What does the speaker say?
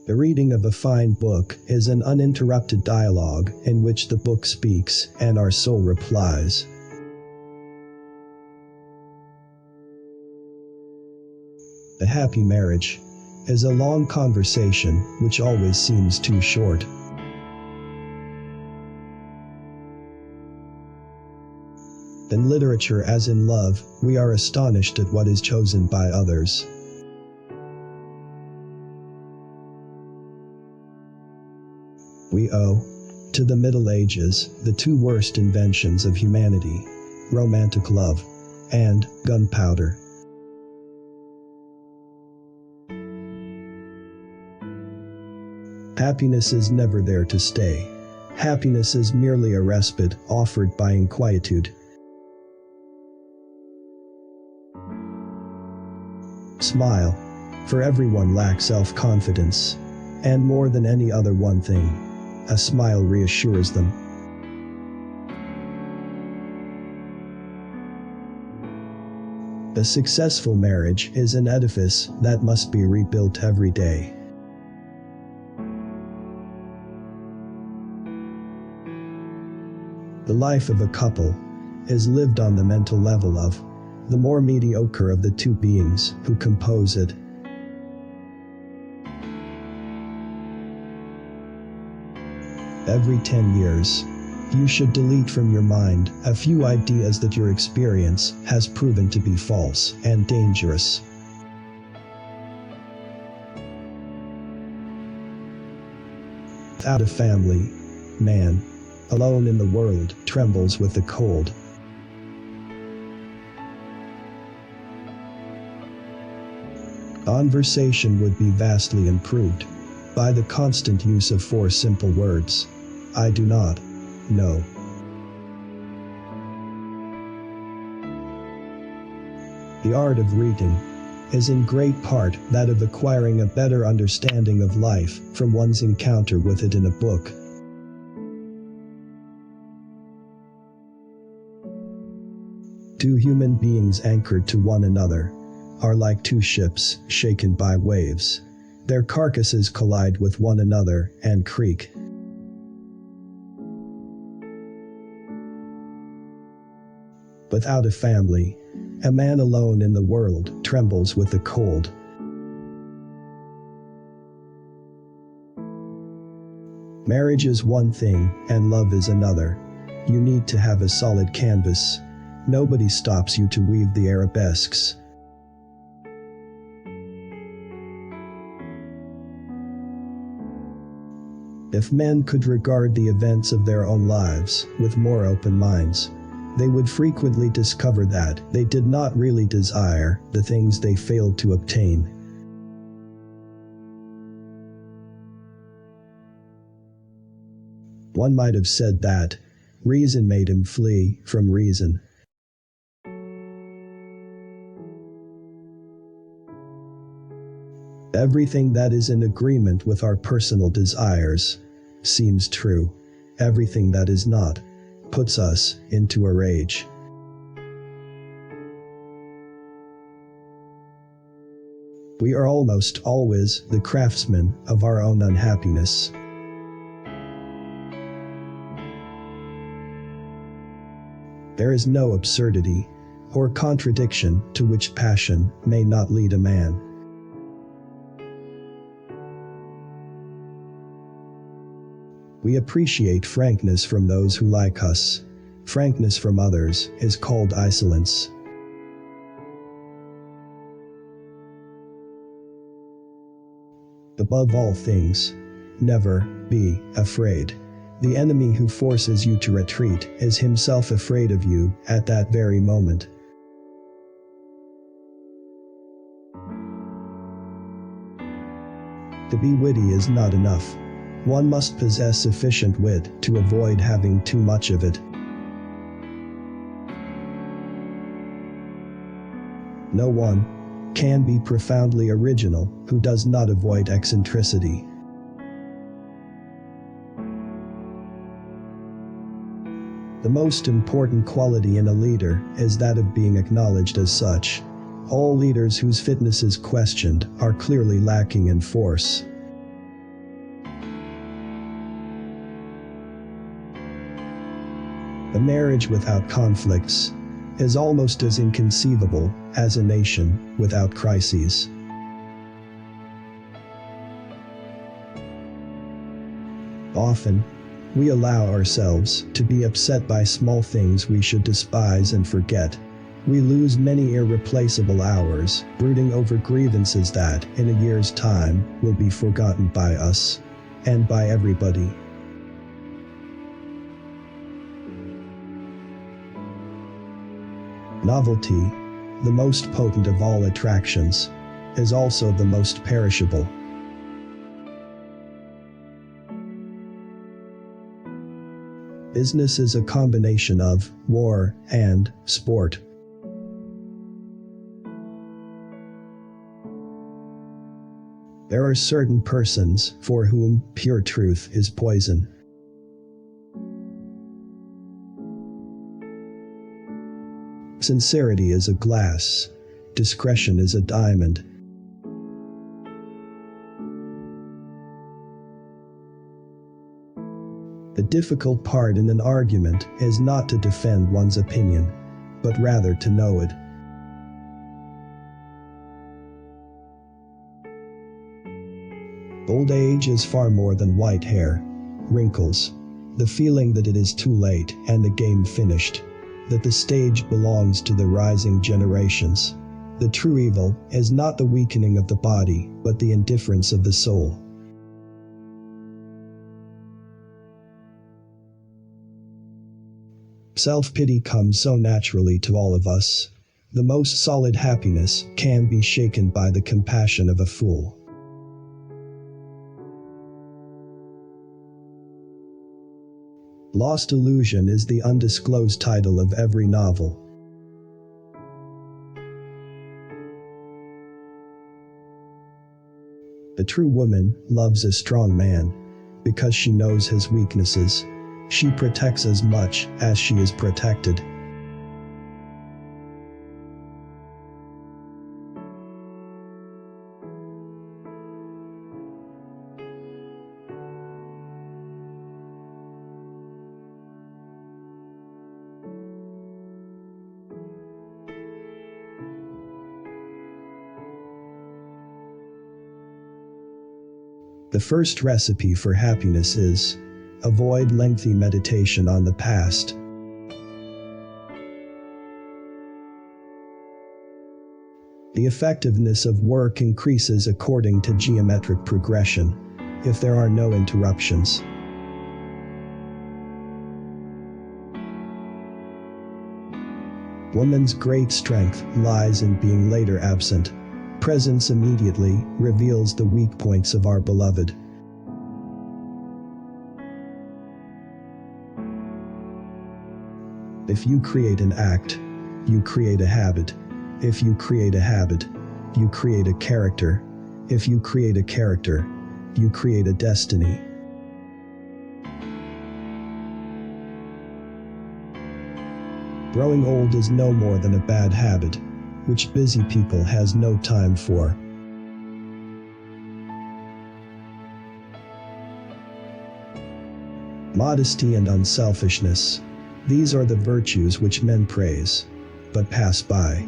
The reading of a fine book is an uninterrupted dialogue in which the book speaks and our soul replies. A happy marriage is a long conversation which always seems too short. In literature as in love, we are astonished at what is chosen by others. We owe to the Middle Ages the two worst inventions of humanity: romantic love and gunpowder. Happiness is never there to stay. Happiness is merely a respite offered by inquietude. Smile, for everyone lacks self-confidence, and more than any other one thing, a smile reassures them. A successful marriage is an edifice that must be rebuilt every day. The life of a couple is lived on the mental level of the more mediocre of the two beings who compose it. Every 10 years, you should delete from your mind a few ideas that your experience has proven to be false and dangerous. Without a family, man, alone in the world, trembles with the cold. Conversation would be vastly improved by the constant use of 4 simple words: I do not know. The art of reading is in great part that of acquiring a better understanding of life from one's encounter with it in a book. Two human beings anchored to one another are like two ships shaken by waves. Their carcasses collide with one another and creak. Without a family, a man alone in the world trembles with the cold. Marriage is one thing and love is another. You need to have a solid canvas. Nobody stops you to weave the arabesques. If men could regard the events of their own lives with more open minds, they would frequently discover that they did not really desire the things they failed to obtain. One might have said that reason made him flee from reason. Everything that is in agreement with our personal desires seems true. Everything that is not puts us into a rage. We are almost always the craftsmen of our own unhappiness. There is no absurdity or contradiction to which passion may not lead a man. We appreciate frankness from those who like us. Frankness from others is called insolence. Above all things, never be afraid. The enemy who forces you to retreat is himself afraid of you at that very moment. To be witty is not enough. One must possess sufficient wit to avoid having too much of it. No one can be profoundly original who does not avoid eccentricity. The most important quality in a leader is that of being acknowledged as such. All leaders whose fitness is questioned are clearly lacking in force. A marriage without conflicts is almost as inconceivable as a nation without crises. Often, we allow ourselves to be upset by small things we should despise and forget. We lose many irreplaceable hours brooding over grievances that, in a year's time, will be forgotten by us and by everybody. Novelty, the most potent of all attractions, is also the most perishable. Business is a combination of war and sport. There are certain persons for whom pure truth is poison. Sincerity is a glass. Discretion is a diamond. The difficult part in an argument is not to defend one's opinion, but rather to know it. Old age is far more than white hair, wrinkles, the feeling that it is too late and the game finished, that the stage belongs to the rising generations. The true evil is not the weakening of the body, but the indifference of the soul. Self-pity comes so naturally to all of us. The most solid happiness can be shaken by the compassion of a fool. Lost Illusion is the undisclosed title of every novel. A true woman loves a strong man because she knows his weaknesses. She protects as much as she is protected. The first recipe for happiness is: avoid lengthy meditation on the past. The effectiveness of work increases according to geometric progression, if there are no interruptions. Woman's great strength lies in being later absent. Presence immediately reveals the weak points of our beloved. If you create an act, you create a habit. If you create a habit, you create a character. If you create a character, you create a destiny. Growing old is no more than a bad habit, which busy people has no time for. Modesty and unselfishness, these are the virtues which men praise, but pass by.